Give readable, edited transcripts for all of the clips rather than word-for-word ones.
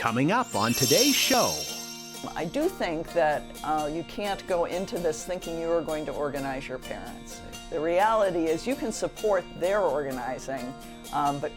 Coming up on today's show. I do think that you can't go into this thinking you are going to organize your parents. The reality is you can support their organizing, but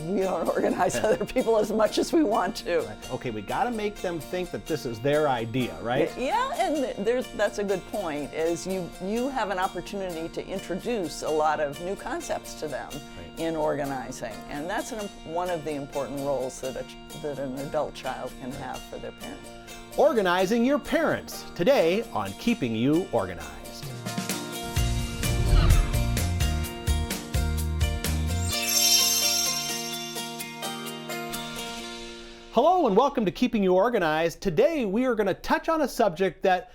we don't organize other people as much as we want to. Right. Okay, we got to make them think that this is their idea, right? Yeah, and that's a good point, is you have an opportunity to introduce a lot of new concepts to them in organizing, and that's one of the important roles that an adult child can have for their parent. Organizing your parents, today on Keeping You Organized. Hello and welcome to Keeping You Organized. Today we are going to touch on a subject that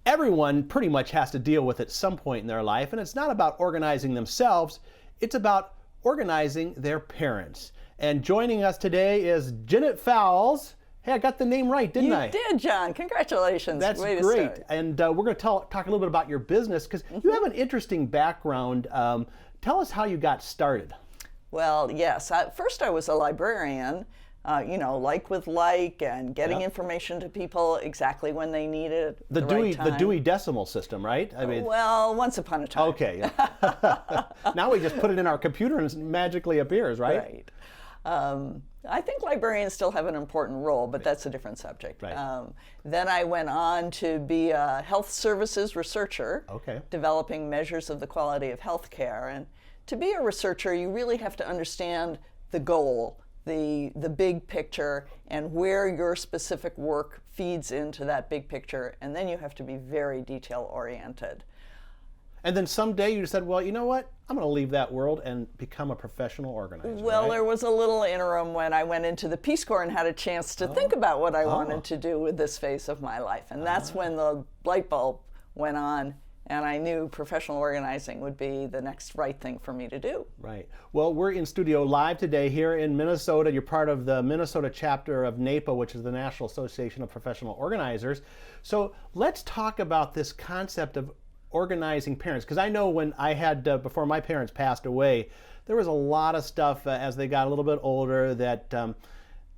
everyone pretty much has to deal with at some point in their life, and it's not about organizing themselves, it's about organizing their parents. And joining us today is Janet Fowles. Hey, I got the name right, didn't I? You did, John. Congratulations. That's Way to great. start. And we're going to talk a little bit about your business because you have an interesting background. Tell us how you got started. Well, yes. First, I was a librarian. Like with like, and getting information to people exactly when they need it. The Dewey Decimal System, right? I mean, well, once upon a time. Okay. Yeah. Now we just put it in our computer and it magically appears, right? Right. I think librarians still have an important role, but that's a different subject. Right. Then I went on to be a health services researcher, developing measures of the quality of health care. And to be a researcher, you really have to understand the goal, the big picture, and where your specific work feeds into that big picture, and then you have to be very detail oriented. And then someday you said, well, you know what? I'm going to leave that world and become a professional organizer. Well, right? There was a little interim when I went into the Peace Corps and had a chance to think about what I wanted to do with this phase of my life. And that's when the light bulb went on, and I knew professional organizing would be the next right thing for me to do. Right. Well, we're in studio live today here in Minnesota. You're part of the Minnesota chapter of NAPA, which is the National Association of Professional Organizers. So let's talk about this concept of organizing parents, because I know when I had, before my parents passed away, there was a lot of stuff as they got a little bit older that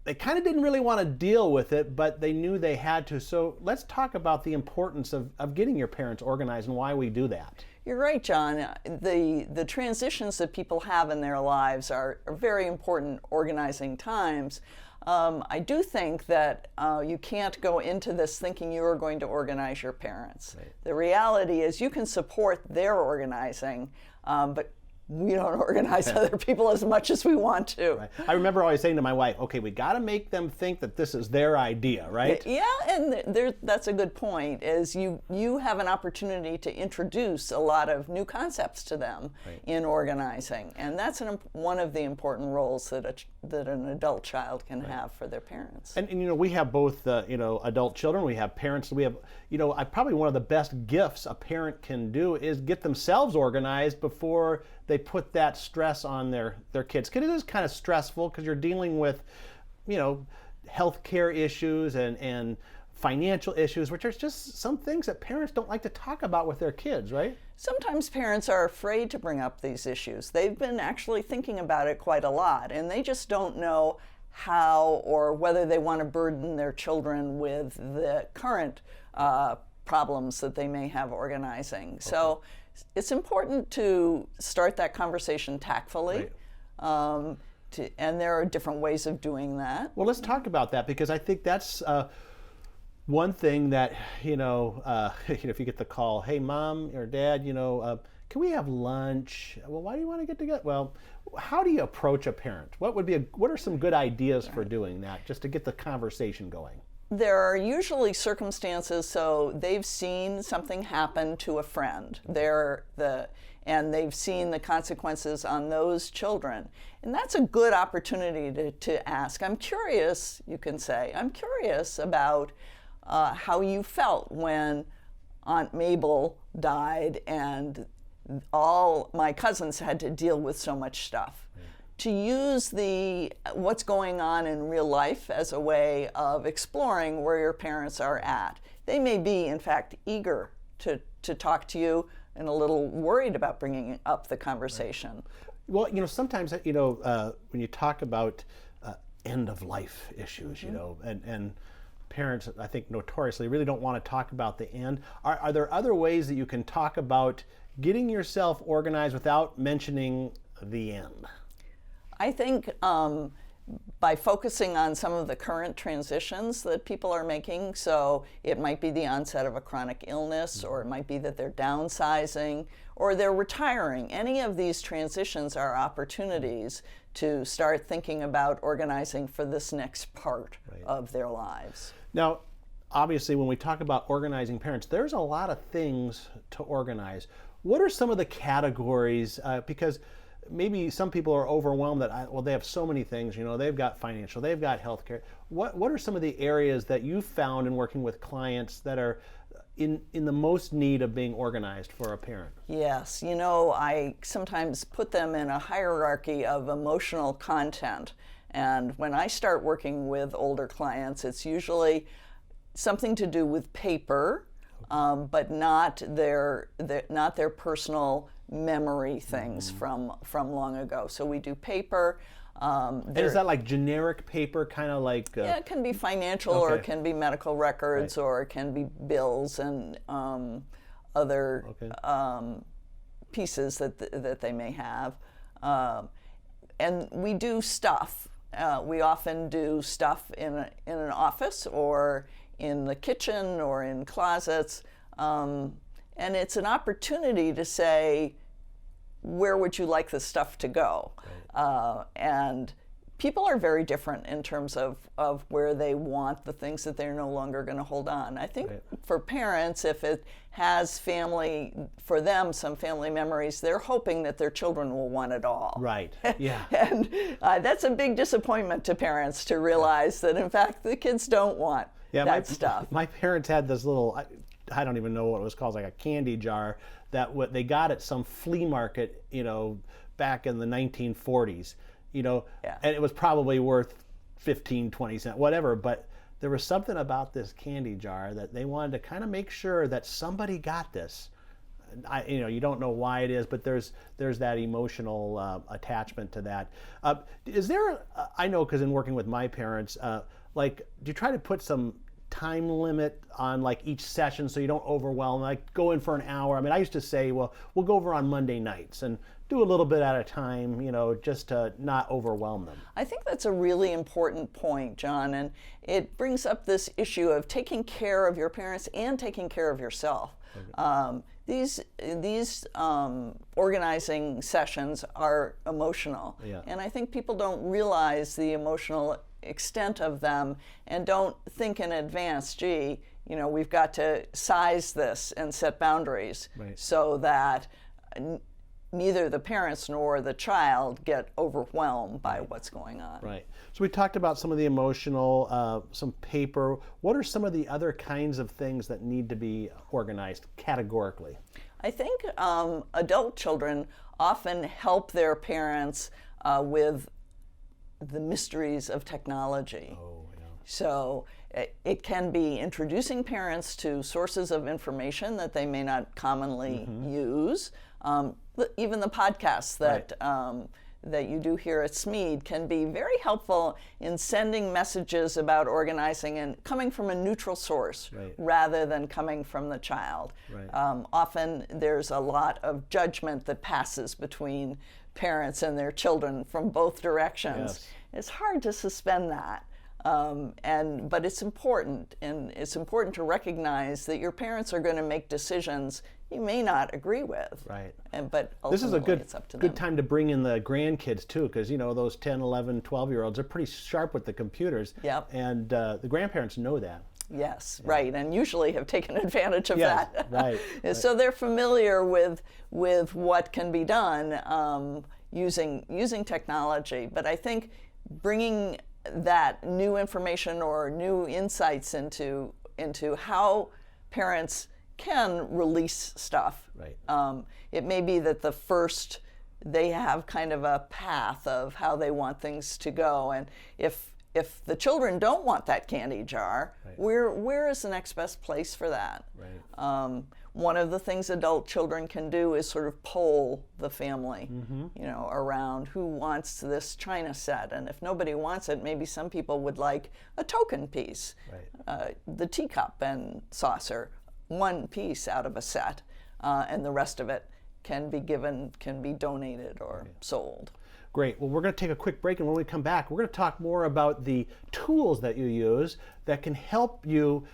they kind of didn't really want to deal with it, but they knew they had to. So let's talk about the importance of getting your parents organized and why we do that. You're right, John. The transitions that people have in their lives are very important organizing times. I do think that you can't go into this thinking you are going to organize your parents. Right. The reality is you can support their organizing, but we don't organize other people as much as we want to. Right. I remember always saying to my wife, okay, we got to make them think that this is their idea, right? Yeah, and that's a good point, is you have an opportunity to introduce a lot of new concepts to them in organizing, and that's one of the important roles that an adult child can have for their parents. And we have both adult children, we have parents, we have, probably one of the best gifts a parent can do is get themselves organized before they put that stress on their kids. Because it is kind of stressful because you're dealing with, healthcare issues and financial issues, which are just some things that parents don't like to talk about with their kids, right? Sometimes parents are afraid to bring up these issues. They've been actually thinking about it quite a lot, and they just don't know how or whether they want to burden their children with the current problems that they may have organizing. So it's important to start that conversation tactfully, and there are different ways of doing that. Well, let's talk about that, because I think that's one thing that, if you get the call, hey, mom or dad, can we have lunch? Well, why do you want to get together? Well, how do you approach a parent? What are some good ideas for doing that, just to get the conversation going? There are usually circumstances, so they've seen something happen to a friend, and they've seen the consequences on those children. And that's a good opportunity to ask. I'm curious, you can say, I'm curious about how you felt when Aunt Mabel died and all my cousins had to deal with so much stuff. To use what's going on in real life as a way of exploring where your parents are at. They may be, in fact, eager to talk to you and a little worried about bringing up the conversation. Well, sometimes, when you talk about end of life issues, you know, and parents, I think, notoriously really don't want to talk about the end. Are there other ways that you can talk about getting yourself organized without mentioning the end? I think by focusing on some of the current transitions that people are making, so it might be the onset of a chronic illness, or it might be that they're downsizing, or they're retiring. Any of these transitions are opportunities to start thinking about organizing for this next part of their lives. Now, obviously, when we talk about organizing parents, there's a lot of things to organize. What are some of the categories? Because maybe some people are overwhelmed that, well, they have so many things, you know, they've got financial, they've got healthcare. What are some of the areas that you've found in working with clients that are in the most need of being organized for a parent? Yes, you know, I sometimes put them in a hierarchy of emotional content. And when I start working with older clients, it's usually something to do with paper, but not their personal memory things from long ago. So we do paper. And is that like generic paper, kind of like? Yeah, it can be financial, or it can be medical records, or it can be bills and other pieces that they may have. And we do stuff. We often do stuff in an office, or in the kitchen, or in closets. And it's an opportunity to say, where would you like this stuff to go? And people are very different in terms of where they want the things that they're no longer going to hold on. I think for parents, if it has for them, some family memories, they're hoping that their children will want it all. Right, yeah. And that's a big disappointment to parents, to realize that, in fact, the kids don't want that stuff. My parents had this little, I don't even know what it was called, like a candy jar that they got at some flea market, you know, back in the 1940s, you know, and it was probably worth 15, 20 cents, whatever, but there was something about this candy jar that they wanted to kind of make sure that somebody got this. You know, you don't know why it is, but there's that emotional attachment to that. Is there, I know, because in working with my parents, like, do you try to put some time limit on like each session so you don't overwhelm, like go in for an hour? I mean, I used to say, well, we'll go over on Monday nights and do a little bit at a time, you know, just to not overwhelm them. I think that's a really important point, John, and it brings up this issue of taking care of your parents and taking care of yourself. These organizing sessions are emotional, and I think people don't realize the emotional extent of them, and don't think in advance, gee, you know, we've got to size this and set boundaries so that neither the parents nor the child get overwhelmed by what's going on. Right. So we talked about some of the emotional, some paper. What are some of the other kinds of things that need to be organized categorically? I think adult children often help their parents with the mysteries of technology. So it can be introducing parents to sources of information that they may not commonly use. Even the podcasts that you do here at Smead can be very helpful in sending messages about organizing and coming from a neutral source rather than coming from the child. Often there's a lot of judgment that passes between parents and their children from both directions. It's hard to suspend that. But it's important, and it's important to recognize that your parents are going to make decisions you may not agree with. But this is a it's up to them. good time to bring in the grandkids too, because you know those 10, 11, 12-year-olds are pretty sharp with the computers. And the grandparents know that. Yes, and usually have taken advantage of that. Right. So they're familiar with what can be done using technology. But I think bringing that new information or new insights into how parents can release stuff. It may be that they have kind of a path of how they want things to go, and if the children don't want that candy jar, where is the next best place for that? one of the things adult children can do is sort of poll the family, around who wants this china set. And if nobody wants it, maybe some people would like a token piece, the teacup and saucer, one piece out of a set, and the rest of it can be donated or sold. Great. Well, we're going to take a quick break, and when we come back, we're going to talk more about the tools that you use that can help you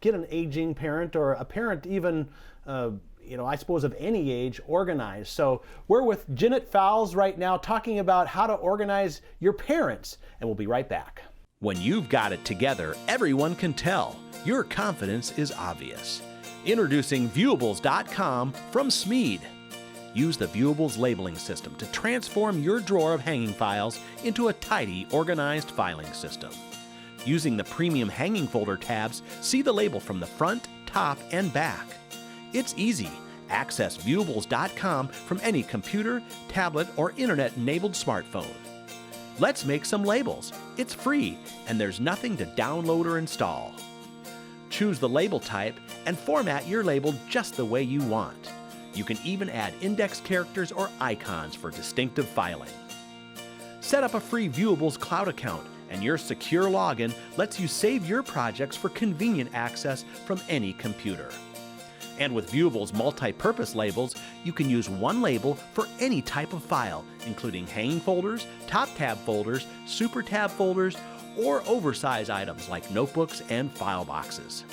get an aging parent, or a parent even, I suppose of any age, organized. So we're with Janet Fowles right now talking about how to organize your parents, and we'll be right back. When you've got it together, everyone can tell. Your confidence is obvious. Introducing Viewables.com from Smead. Use the Viewables labeling system to transform your drawer of hanging files into a tidy, organized filing system. Using the premium hanging folder tabs, see the label from the front, top, and back. It's easy. Access Viewables.com from any computer, tablet, or internet-enabled smartphone. Let's make some labels. It's free, and there's nothing to download or install. Choose the label type and format your label just the way you want. You can even add index characters or icons for distinctive filing. Set up a free Viewables cloud account, and your secure login lets you save your projects for convenient access from any computer. And with Viewables multi-purpose labels, you can use one label for any type of file, including hanging folders, top tab folders, super tab folders, or oversized items like notebooks and file boxes.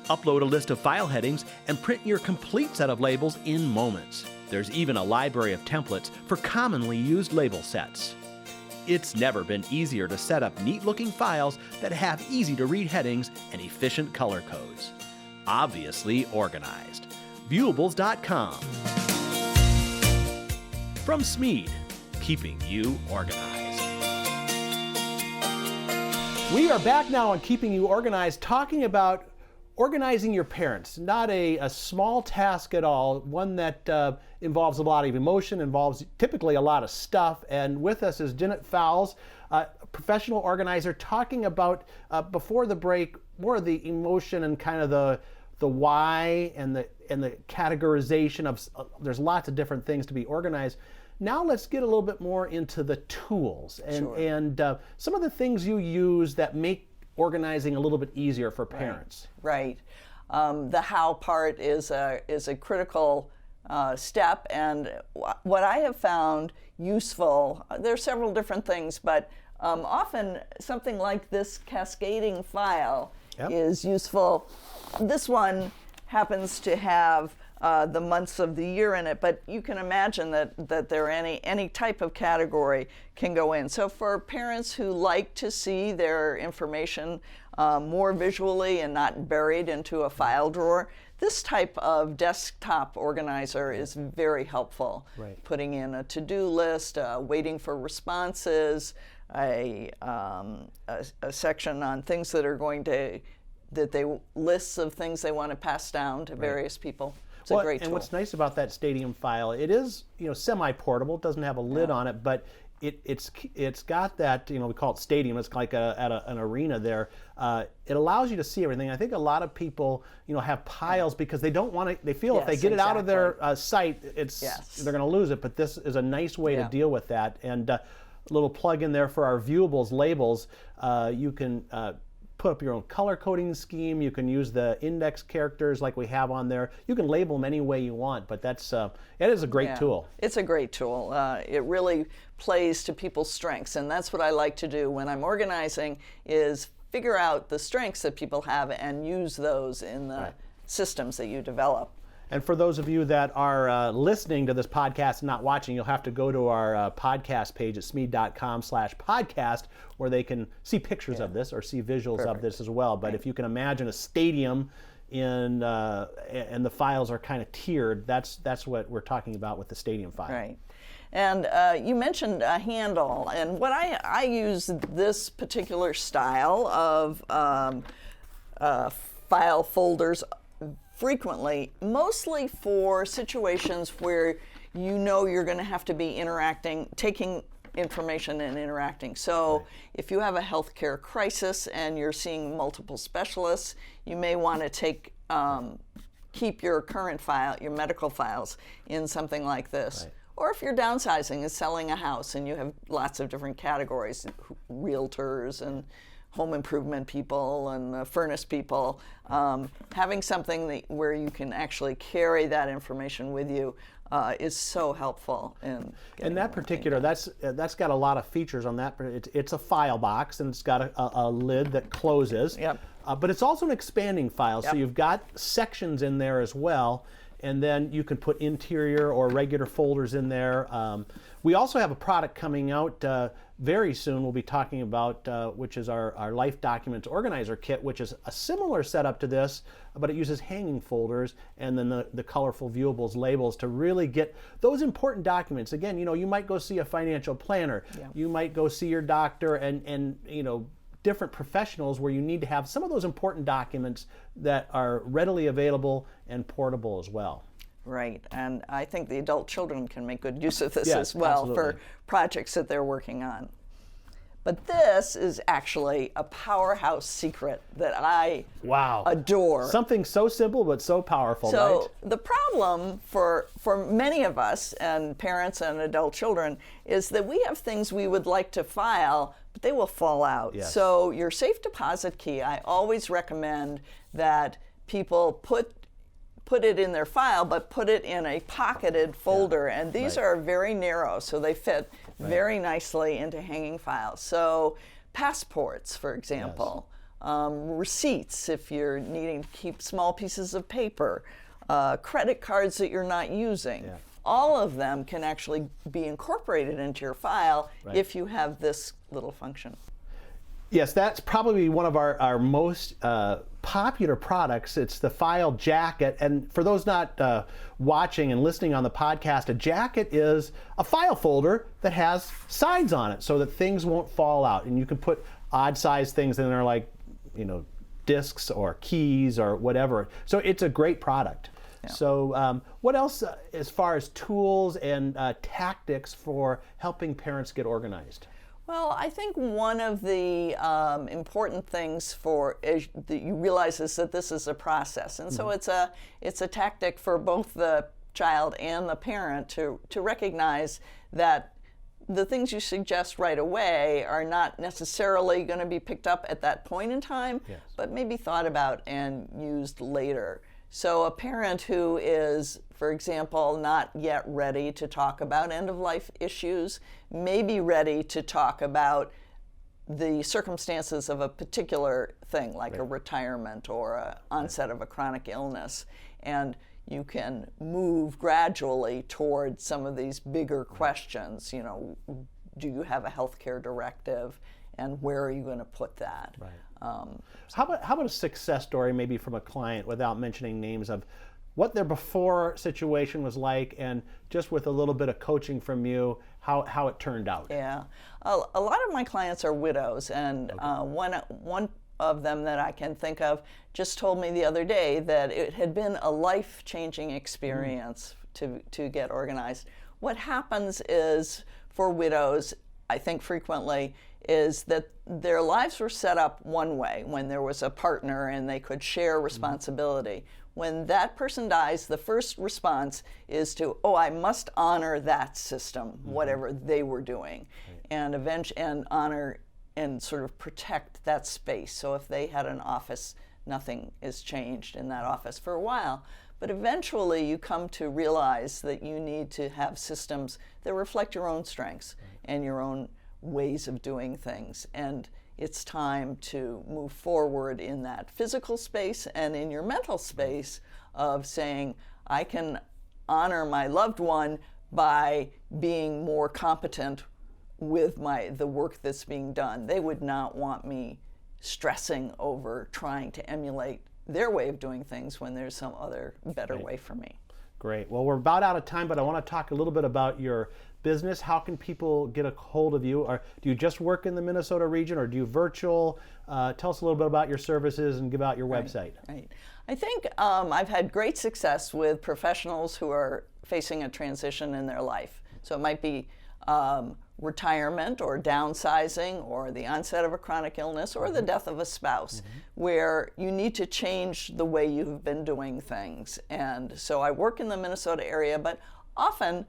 Upload a list of file headings and print your complete set of labels in moments. There's even a library of templates for commonly used label sets. It's never been easier to set up neat-looking files that have easy-to-read headings and efficient color codes. Obviously organized. Viewables.com. From Smead, keeping you organized. We are back now on Keeping You Organized, talking about organizing your parents. Not a small task at all, one that involves a lot of emotion, involves typically a lot of stuff. And with us is Janet Fowles, a professional organizer, talking about, before the break, more of the emotion and kind of the why and the categorization of, there's lots of different things to be organized. Now let's get a little bit more into the tools and some of the things you use that make organizing a little bit easier for parents. Right. The how part is a critical step, and what I have found useful, there are several different things, but often something like this cascading file is useful. This one happens to have the months of the year in it, but you can imagine that there any type of category can go in. So for parents who like to see their information more visually and not buried into a file drawer, this type of desktop organizer is very helpful. Right. Putting in a to-do list, waiting for responses, a section on things that are going to, lists of things they want to pass down to various people. It's a great tool. And what's nice about that Stadium file, it is semi-portable. It doesn't have a lid on it, but it's got that, we call it Stadium. It's like an arena there. It allows you to see everything. I think a lot of people have piles because they don't want to. They feel if they get it out of their site, they're going to lose it. But this is a nice way to deal with that. And a little plug in there for our Viewables labels. You can put up your own color coding scheme. You can use the index characters like we have on there. You can label them any way you want, but it is a great tool. It's a great tool. It really plays to people's strengths, and that's what I like to do when I'm organizing, is figure out the strengths that people have and use those in the systems that you develop. And for those of you that are listening to this podcast and not watching, you'll have to go to our podcast page at smead.com/podcast, where they can see pictures of this or see visuals of this as well. But if you can imagine a stadium and the files are kind of tiered, that's what we're talking about with the Stadium file. Right. And you mentioned a handle, and what I use this particular style of file folders frequently, mostly for situations where you're going to have to be taking information and interacting. So if you have a healthcare crisis and you're seeing multiple specialists, you may want to take keep your current file, your medical files, in something like this. Right. Or if you're downsizing and selling a house and you have lots of different categories, realtors and home improvement people and furnace people, having something where you can actually carry that information with you is so helpful. And that particular, that's got a lot of features on that. It's a file box, and it's got a lid that closes. Yep. But it's also an expanding file, Yep. so you've got sections in there as well. And then you can put interior or regular folders in there. We also have a product coming out very soon we'll be talking about, which is our Life Documents Organizer Kit, which is a similar setup to this, but it uses hanging folders and then the colorful viewables labels to really get those important documents. Again, you might go see a financial planner. Yeah. You might go see your doctor and different professionals where you need to have some of those important documents that are readily available and portable as well. Right, and I think the adult children can make good use of this Yes, as well absolutely. for projects that they're working on. But this is actually a powerhouse secret that I Wow. adore. Something so simple but so powerful, So right? the problem for many of us and parents and adult children is that we have things we would like to file, but they will fall out. Yes. So your safe deposit key, I always recommend that people put it in their file, but put it in a pocketed folder. And these Right. are very narrow, so they fit very nicely into hanging files. So passports, for example, receipts if you're needing to keep small pieces of paper, credit cards that you're not using. Yeah. All of them can actually be incorporated into your file Right. if you have this little function. Yes, that's probably one of our most popular products. It's the file jacket. And for those not watching and listening on the podcast, a jacket is a file folder that has sides on it so that things won't fall out. And you can put odd sized things in there like, discs or keys or whatever. So it's a great product. Yeah. So what else as far as tools and tactics for helping parents get organized? Well, I think one of the important things that you realize is that this is a process, and so it's a tactic for both the child and the parent to recognize that the things you suggest right away are not necessarily going to be picked up at that point in time, Yes. but maybe thought about and used later. So a parent who is, for example, not yet ready to talk about end-of-life issues may be ready to talk about the circumstances of a particular thing, like a retirement or an onset of a chronic illness. And you can move gradually toward some of these bigger questions. Do you have a healthcare directive, and where are you going to put that? Right. How about a success story maybe from a client without mentioning names of what their before situation was like and just with a little bit of coaching from you, how it turned out? Yeah. A lot of my clients are widows, and one of them that I can think of just told me the other day that it had been a life-changing experience to get organized. What happens is for widows, I think frequently, is that their lives were set up one way when there was a partner and they could share responsibility. When that person dies, the first response is to, I must honor that system, whatever they were doing, and honor and sort of protect that space. So if they had an office, nothing is changed in that office for a while. But eventually you come to realize that you need to have systems that reflect your own strengths and your own ways of doing things. And it's time to move forward in that physical space and in your mental space of saying, I can honor my loved one by being more competent with the work that's being done. They would not want me stressing over trying to emulate their way of doing things when there's some other better way for me. Great. Well, we're about out of time, but I want to talk a little bit about your business. How can people get a hold of you? Or do you just work in the Minnesota region, or do you virtual? Tell us a little bit about your services and give out your website. Right. I think I've had great success with professionals who are facing a transition in their life. So it might be retirement or downsizing or the onset of a chronic illness or the death of a spouse, where you need to change the way you've been doing things. And so I work in the Minnesota area, but often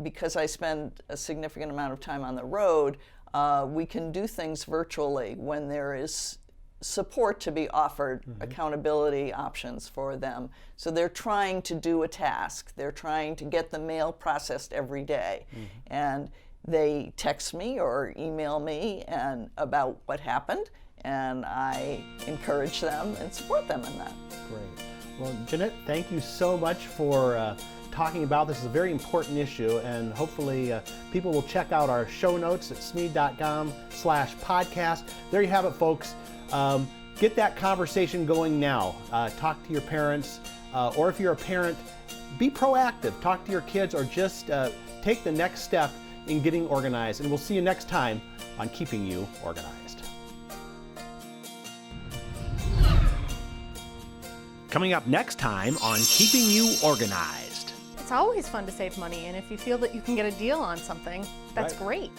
because I spend a significant amount of time on the road, we can do things virtually when there is support to be offered, accountability options for them. So they're trying to do a task. They're trying to get the mail processed every day. And they text me or email me about what happened, and I encourage them and support them in that. Great. Well, Jeanette, thank you so much for talking about this. Is a very important issue, and hopefully people will check out our show notes at smead.com/podcast. There you have it, folks. Get that conversation going now. Talk to your parents, or if you're a parent, be proactive. Talk to your kids, or just take the next step in getting organized. And we'll see you next time on Keeping You Organized. Coming up next time on Keeping You Organized. It's always fun to save money, and if you feel that you can get a deal on something, that's great.